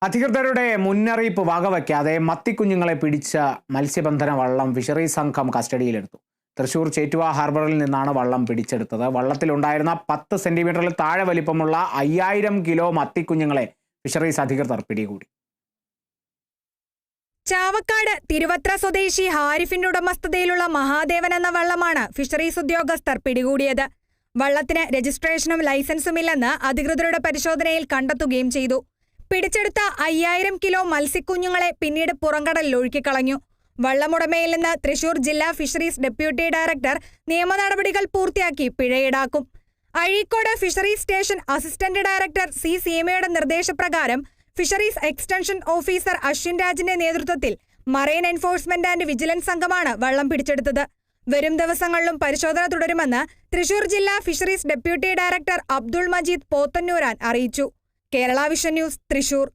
അധികൃതരുടെ മുന്നറിയിപ്പ് വകവയ്ക്കാതെ മത്തിക്കുഞ്ഞുങ്ങളെ പിടിച്ച മത്സ്യബന്ധന വള്ളം ഫിഷറീസ് സംഘം കസ്റ്റഡിയിലെടുത്തു. തൃശൂർ ചേറ്റുവ ഹാർബറിൽ നിന്നാണ് വള്ളം പിടിച്ചെടുത്തത്. വള്ളത്തിലുണ്ടായിരുന്ന 10 സെന്റിമീറ്ററിൽ താഴെ വലിപ്പമുള്ള 5000 കിലോ മത്തിക്കുഞ്ഞുങ്ങളെ ഫിഷറീസ് അധികൃതർ പിടികൂടി. ചാവക്കാട് തിരുവത്ര സ്വദേശി ഹാരിഫിന്റെ ഉടമസ്ഥതയിലുള്ള മഹാദേവൻ എന്ന വള്ളമാണ് ഫിഷറീസ് ഉദ്യോഗസ്ഥർ പിടികൂടിയത്. വള്ളത്തിന് രജിസ്ട്രേഷനും ലൈസൻസുമില്ലെന്ന് അധികൃതരുടെ പരിശോധനയിൽ കണ്ടെത്തുകയും ചെയ്തു. പിടിച്ചെടുത്ത 5000 കിലോ മത്സ്യക്കുഞ്ഞുങ്ങളെ പിന്നീട് പുറംകടലിൽ ഒഴുക്കിക്കളഞ്ഞു. വള്ളമുടമയിൽ നിന്ന് തൃശൂർ ജില്ലാ ഫിഷറീസ് ഡെപ്യൂട്ടി ഡയറക്ടർ നിയമ നടപടികൾ പൂർത്തിയാക്കി പിഴ ഈടാക്കും. Azhikode fisheries station assistant director C സീമയുടെ നിർദ്ദേശപ്രകാരം ഫിഷറീസ് എക്സ്റ്റൻഷൻ ഓഫീസർ അശ്വിൻ രാജിന്റെ നേതൃത്വത്തിൽ മറൈൻ എൻഫോഴ്സ്മെന്റ് ആൻഡ് വിജിലൻസ് സംഘമാണ് വള്ളം പിടിച്ചെടുത്തത്. വരും ദിവസങ്ങളിലും പരിശോധന തുടരുമെന്ന് തൃശൂർ ജില്ലാ fisheries deputy director Abdul Majeed Pothannooran അറിയിച്ചു. Kerala vision news, Thrissur.